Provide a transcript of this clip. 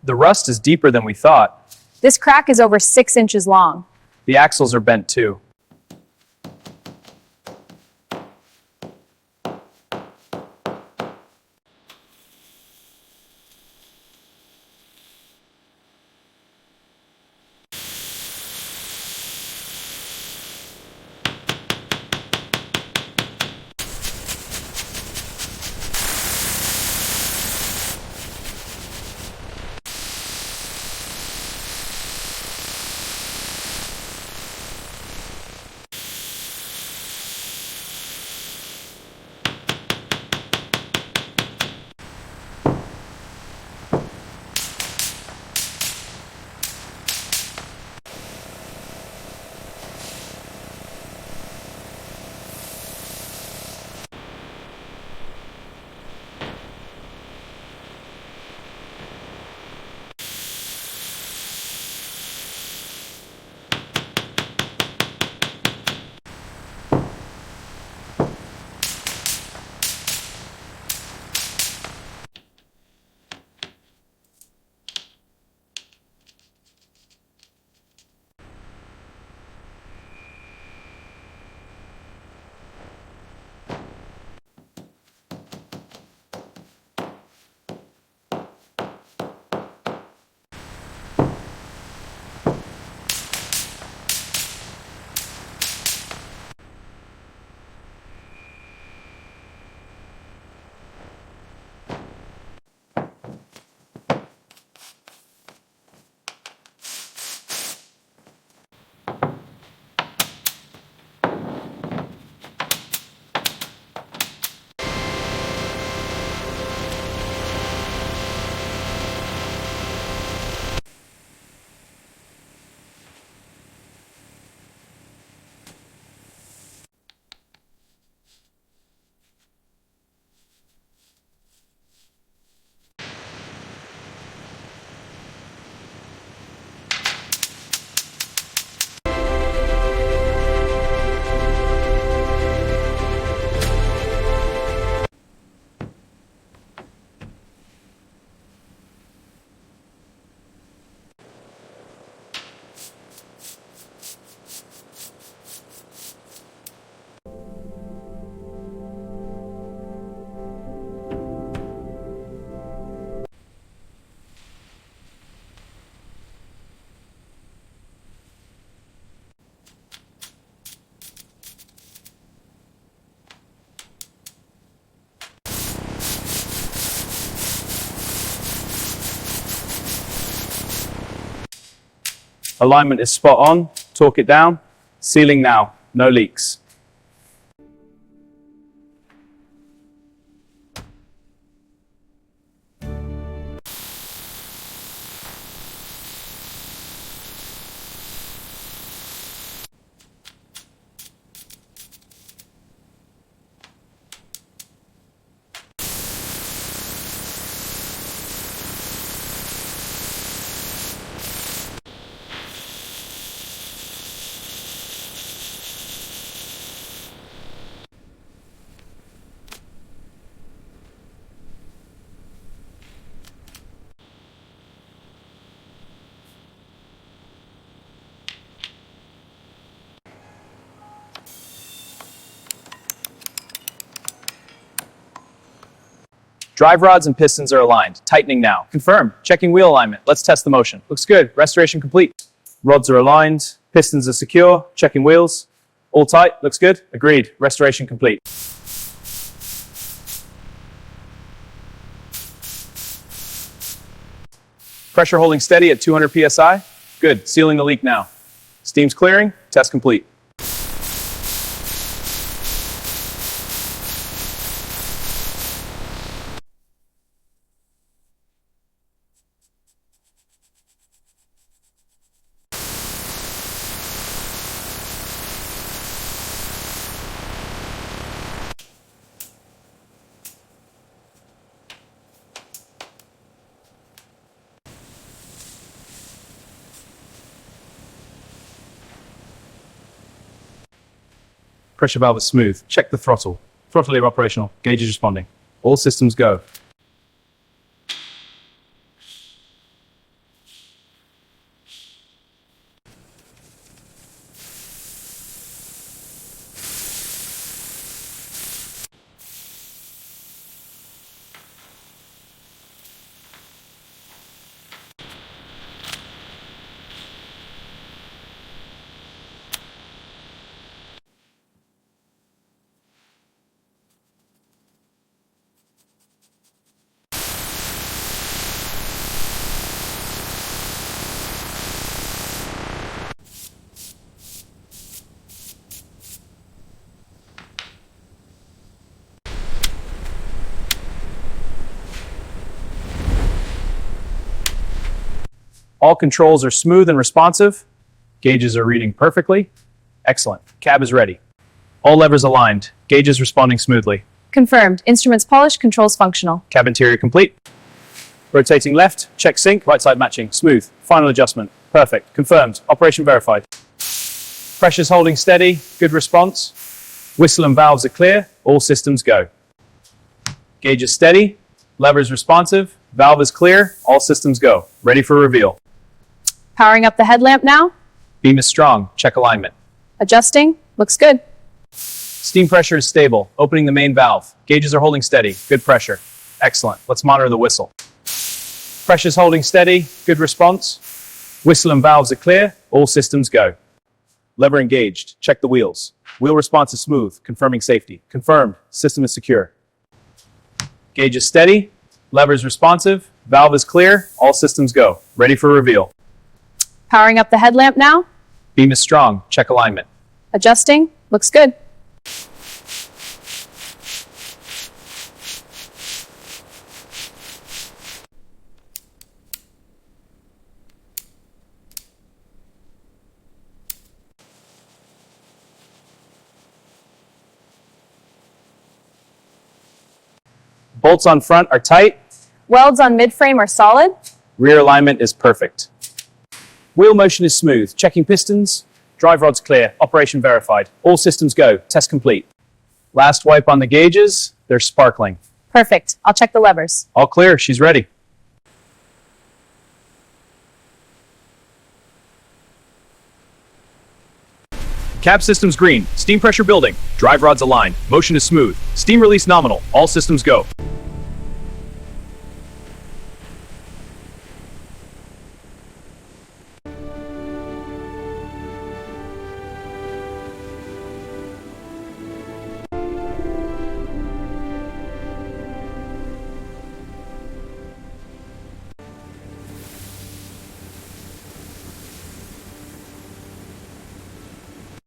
The rust is deeper than we thought. This crack is over 6 inches long. The axles are bent too. Alignment is spot on. Torque it down. Sealing now. No leaks. Drive rods and pistons are aligned. Tightening now. Confirm. Checking wheel alignment. Let's test the motion. Looks good. Restoration complete. Rods are aligned. Pistons are secure. Checking wheels. All tight. Looks good. Agreed. Restoration complete. Pressure holding steady at 200 psi. Good. Sealing the leak now. Steam's clearing. Test complete. Pressure valve is smooth. Check the throttle. Throttle lever operational. Gauge is responding. All systems go. All controls are smooth and responsive. Gauges are reading perfectly. Excellent. Cab is ready. All levers aligned. Gauges responding smoothly. Confirmed. Instruments polished, controls functional. Cab interior complete. Rotating left. Check sync. Right side matching. Smooth. Final adjustment. Perfect. Confirmed. Operation verified. Pressure's holding steady. Good response. Whistle and valves are clear. All systems go. Gauge is steady. Lever is responsive. Valve is clear. All systems go. Ready for reveal. Powering up the headlamp now. Beam is strong. Check alignment. Adjusting. Looks good. Steam pressure is stable. Opening the main valve. Gauges are holding steady. Good pressure. Excellent. Let's monitor the whistle. Pressure's holding steady. Good response. Whistle and valves are clear. All systems go. Lever engaged. Check the wheels. Wheel response is smooth. Confirming safety. Confirmed. System is secure. Gauge is steady. Lever is responsive. Valve is clear. All systems go. Ready for reveal. Powering up the headlamp now. Beam is strong. Check alignment. Adjusting. Looks good. Bolts on front are tight. Welds on midframe are solid. Rear alignment is perfect. Wheel motion is smooth. Checking pistons. Drive rods clear. Operation verified. All systems go. Test complete. Last wipe on the gauges. They're sparkling. Perfect. I'll check the levers. All clear. She's ready. Cab systems green. Steam pressure building. Drive rods aligned. Motion is smooth. Steam release nominal. All systems go.